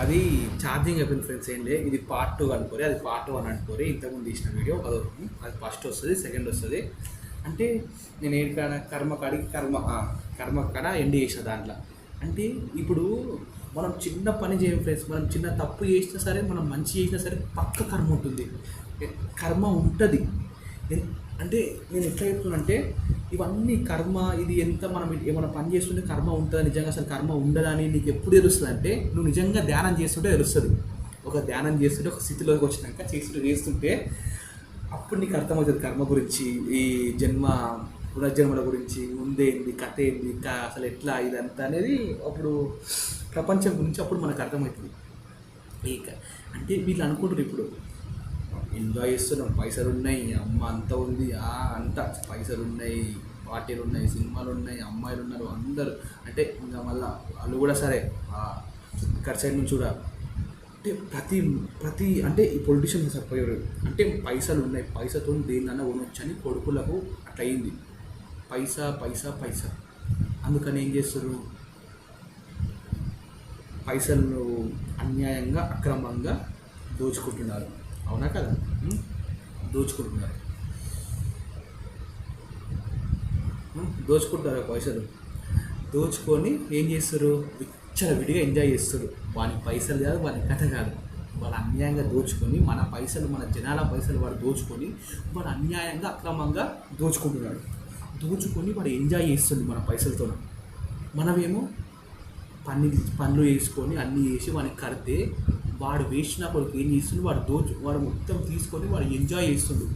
అది ఛార్జింగ్ అయిపోయింది ఫ్రెండ్స్. ఏం లేదు, ఇది పార్ట్ 2 అనుకోరి, అది పార్ట్ 1 అనుకోరి. ఇంతకుముందు తీసిన వీడియో అదొకటి, అది ఫస్ట్ వస్తుంది, సెకండ్ వస్తుంది. అంటే నేను ఏంటంటే కర్మ కాడికి కర్మ కాడ ఎండ్ చేసిన దాంట్లో. అంటే ఇప్పుడు మనం చిన్న పని చేయం ఫ్రెండ్స్, మనం చిన్న తప్పు చేసినా సరే, మనం మంచి చేసినా సరే పక్క కర్మ ఉంటుంది, కర్మ ఉంటుంది. అంటే నేను ఎట్లా చెప్తున్నా ఇవన్నీ కర్మ, ఇది ఎంత మనం ఏమైనా పని చేస్తుంటే కర్మ ఉంటుందా, నిజంగా అసలు కర్మ ఉండదని నీకు ఎప్పుడు తెలుస్తుంది అంటే నువ్వు నిజంగా ధ్యానం చేస్తుంటే తెలుస్తుంది. ఒక ధ్యానం చేస్తుంటే, ఒక స్థితిలోకి వచ్చినాక చేస్తుంటే అప్పుడు నీకు అర్థమవుతుంది కర్మ గురించి, ఈ పునర్జన్మల గురించి, ముందేంది, కథ ఏంది, అసలు ఎట్లా ఇదంతా అనేది అప్పుడు ప్రపంచం గురించి అప్పుడు మనకు అర్థమవుతుంది. అంటే వీళ్ళు అనుకుంటారు ఇప్పుడు ఎంజాయ్ చేస్తున్నాం, పైసలు ఉన్నాయి, అమ్మ అంత ఉంది, అంత పైసలు ఉన్నాయి, పార్టీలు ఉన్నాయి, సినిమాలు ఉన్నాయి, అమ్మాయిలు ఉన్నారు అందరూ. అంటే ఇంకా మళ్ళీ వాళ్ళు కూడా సరే ఇక్కడ సైడ్ నుంచి కూడా అంటే ప్రతి అంటే ఈ పొలిటీషియన్ సరిపోయారు. అంటే పైసలు ఉన్నాయి, పైసతో దేన్నన్నా కొనొచ్చు అని కొడుకులకు అట్లా అయింది. పైసా పైసా పైసా, అందుకని ఏం చేస్తారు, పైసలు అన్యాయంగా అక్రమంగా దోచుకుంటున్నారు. అవునా కదా, దోచుకుంటారు పైసలు. దోచుకొని ఏం చేస్తారు, విడిగా ఎంజాయ్ చేస్తారు. వానికి పైసలు కాదు, వానికి కథ కాదు, వాడు అన్యాయంగా దోచుకొని మన పైసలు, మన జనాల పైసలు వాడు దోచుకొని వాడు అన్యాయంగా అక్రమంగా దోచుకుంటున్నాడు. దోచుకొని వాడు ఎంజాయ్ చేస్తుంది మన పైసలతో. మనమేమో పనులు వేసుకొని అన్నీ చేసి వానికి కడితే వాడు వేసిన కొడుకు ఏం చేస్తుంది, వాడు మొత్తం తీసుకొని వాడు ఎంజాయ్ చేస్తుండు.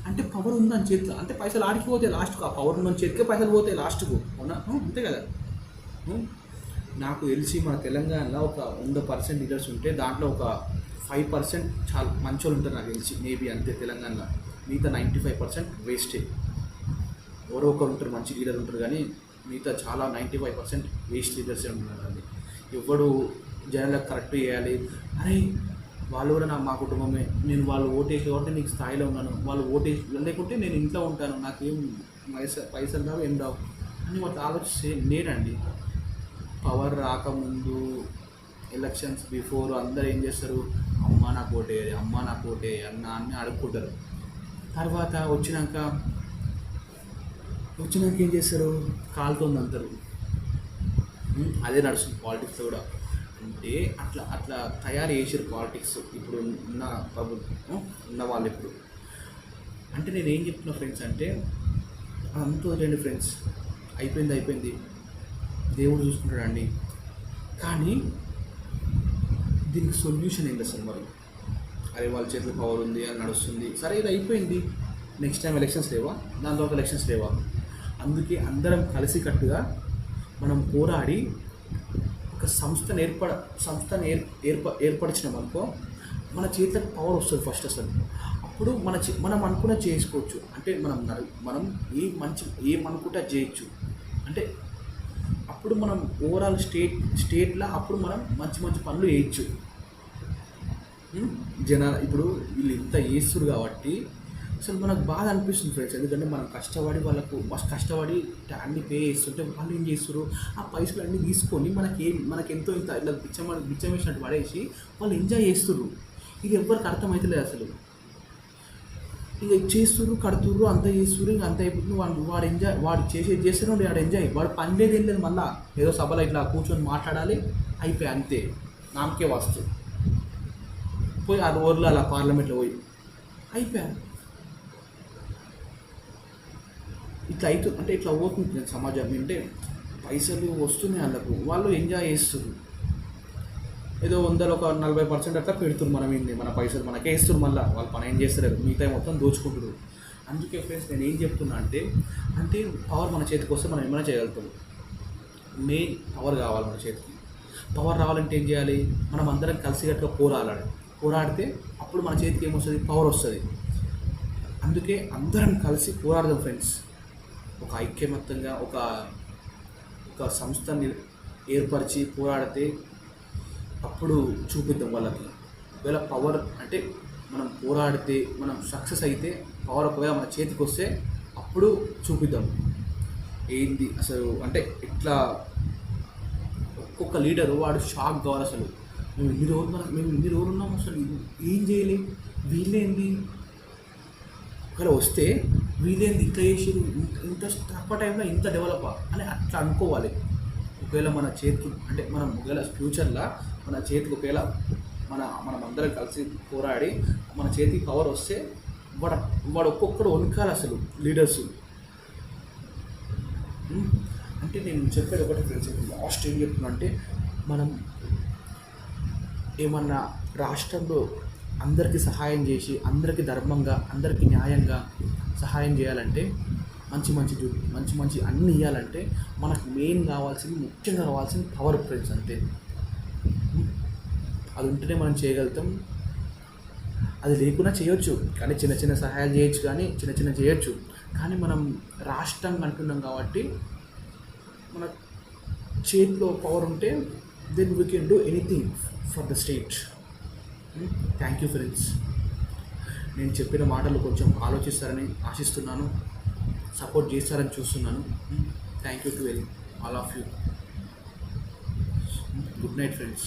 అంటే పవర్ ఉందని చేతిలో, అంటే పైసలు ఆడికి పోతాయి లాస్ట్కు, ఆ పవర్ ఉందని చేతికే పైసలు పోతాయి లాస్ట్కు. అవునా, అంతే కదా. నాకు తెలిసి మన తెలంగాణలో ఒక 100% లీడర్స్ ఉంటే దాంట్లో ఒక 5% చాలా మంచోళ్ళు ఉంటారు నాకు తెలిసి, మేబీ అంతే తెలంగాణలో. మిగతా 95% వేస్టే. ఎవరో ఒకరు ఉంటారు, మంచి లీడర్ ఉంటారు, కానీ మిగతా చాలా 95% వేస్ట్ లీడర్సే ఉంటున్నారు. అది ఎవడు జనాలకు కరెక్ట్ చేయాలి, అరే వాళ్ళు కూడా మా కుటుంబమే, నేను వాళ్ళు ఓటేసి కాబట్టి నీకు స్థాయిలో ఉన్నాను, వాళ్ళు ఓటేసి లేకుంటే నేను ఇంట్లో ఉంటాను, నాకేం పైసలు రావు ఏం రావు అని వాళ్ళు ఆలోచిస్తే లేరండి. పవర్ రాకముందు, ఎలక్షన్స్ బిఫోర్ అందరూ ఏం చేస్తారు, అమ్మ నాకు ఓటే అన్న అన్నీ అడుక్కుంటారు. తర్వాత వచ్చినాక ఏం చేస్తారు, కాలుతోంది అంటారు. అదే నడుస్తుంది పాలిటిక్స్లో కూడా. అంటే అట్లా తయారు చేసారు పాలిటిక్స్ ఇప్పుడు ఉన్న ప్రభుత్వం ఉన్న వాళ్ళు. ఇప్పుడు అంటే నేను ఏం చెప్తున్నా ఫ్రెండ్స్ అంటే అంత వదిలేండి ఫ్రెండ్స్, అయిపోయింది, దేవుడు చూసుకుంటాడండి. కానీ దీనికి సొల్యూషన్ ఏంటి అసలు మరి? అరే వాళ్ళ చేతిలో పవర్ ఉంది, అని నడుస్తుంది, సరే ఇది అయిపోయింది, నెక్స్ట్ టైం ఎలక్షన్స్ లేవా, దాని తర్వాత ఎలక్షన్స్ లేవా? అందుకే అందరం కలిసికట్టుగా మనం పోరాడి ఒక సంస్థను ఏర్పరిచినాం అనుకో, మన చేతికి పవర్ వస్తుంది ఫస్ట్ అసలు. అప్పుడు మనం అనుకున్న చేసుకోవచ్చు. అంటే మనం ఏమనుకుంటే చేయొచ్చు. అంటే అప్పుడు మనం ఓవరాల్ స్టేట్లో అప్పుడు మనం మంచి పనులు చేయొచ్చు. ఇప్పుడు వీళ్ళు ఇంత చేస్తున్నారు కాబట్టి అసలు మనకు బాధ అనిపిస్తుంది ఫ్రెండ్స్. ఎందుకంటే మనం కష్టపడి వాళ్ళకు మస్తు కష్టపడి అన్ని పే చేస్తుంటే వాళ్ళు ఏం చేస్తారు, ఆ పైసలు అన్నీ తీసుకొని మనకెంతో ఇంత ఇట్లా బిచ్చం వేసినట్టు పడేసి వాళ్ళు ఎంజాయ్ చేస్తుర్రు. ఇది ఎవరికి అర్థమవుతలేదు అసలు. ఇక చేస్తుర్రు, కడుతుర్రు, అంత చేస్తుర్రు, ఇంక అంత అయిపోతుంది. వాడు చేసేది చేస్తూనే వాడు ఎంజాయ్, వాడు పనిలేదు ఏం లేదు. మళ్ళీ ఏదో సభలో ఇట్లా కూర్చొని మాట్లాడాలి, అయిపోయి అంతే, నామకే వస్తు పోయి ఆ ఊర్లో అలా పార్లమెంట్లో పోయి అయిపోయాను. ఇట్లా అవుతుంది. అంటే ఇట్లా పోతుంది సమాజం. అంటే పైసలు వస్తున్నాయి వాళ్ళకు, వాళ్ళు ఎంజాయ్ చేస్తున్నారు. ఏదో 100లో ఒక 40% అట్లా పెడుతున్నారు. మన పైసలు మనకే ఇస్తున్నారు. మళ్ళీ వాళ్ళు పని ఏం చేస్తారు, మిగతా మొత్తం దోచుకుంటున్నారు. అందుకే ఫ్రెండ్స్ నేను ఏం చెప్తున్నా అంటే పవర్ మన చేతికి వస్తే మనం ఏమైనా చేయగలుగుతాం. మెయిన్ పవర్ కావాలి మన చేతికి. పవర్ రావాలంటే ఏం చేయాలి, మనం అందరం కలిసికట్టుగా పోరాడితే అప్పుడు మన చేతికి ఏమొస్తుంది, పవర్ వస్తుంది. అందుకే అందరం కలిసి పోరాడదాం ఫ్రెండ్స్. ఒక ఐక్యమత్యంగా ఒక సంస్థని ఏర్పరిచి పోరాడితే అప్పుడు చూపిద్దాం వాళ్ళకి. ఒకవేళ పవర్ అంటే మనం పోరాడితే మనం సక్సెస్ అయితే, పవర్ ఒకవేళ మన చేతికి వస్తే అప్పుడు చూపిద్దాం ఏంది అసలు. అంటే ఇట్లా ఒక్కొక్క లీడరు వాడు షాక్ కావాలి అసలు. మేము ఇన్ని రోజులు ఉన్నాం, అసలు ఏం చేయలేం, వీళ్ళేంది ఒకవేళ వస్తే వీళ్ళేంది ఇట్లా చేసిరు, ఇంత తక్కువ టైంలో ఇంత డెవలప్ అని అట్లా అనుకోవాలి. ఒకవేళ మన చేతికి అంటే మనం ఒకవేళ ఫ్యూచర్లో మన చేతికి ఒకవేళ మనం అందరం కలిసి పోరాడి మన చేతికి పవర్ వస్తే వాడు వాడు ఒక్కొక్కడు వణకాలి అసలు లీడర్స్. అంటే నేను చెప్పేది ఒకటి ఫ్రెండ్స్, లాస్ట్ ఏం చెప్తున్నా అంటే, మనం ఏమన్నా రాష్ట్రంలో అందరికీ సహాయం చేసి అందరికీ ధర్మంగా అందరికీ న్యాయంగా సహాయం చేయాలంటే మంచి మంచి అన్నీ ఇవ్వాలంటే మనకు మెయిన్ కావాల్సింది, ముఖ్యంగా కావాల్సింది పవర్ ఫ్రెండ్స్ అంతే. అది ఉంటేనే మనం చేయగలుగుతాం. అది లేకుండా చేయొచ్చు కానీ చిన్న చిన్న సహాయాలు చేయొచ్చు, కానీ చిన్న చేయొచ్చు. కానీ మనం రాష్ట్రం అంటున్నాం కాబట్టి మన చేతిలో పవర్ ఉంటే then we can do anything for the state. Thank you friends. నేను చెప్పిన మాటలు కొంచెం ఆలోచిస్తారని ఆశిస్తున్నాను, సపోర్ట్ చేస్తారని చూస్తున్నాను. Thank you to all of you. Good night friends.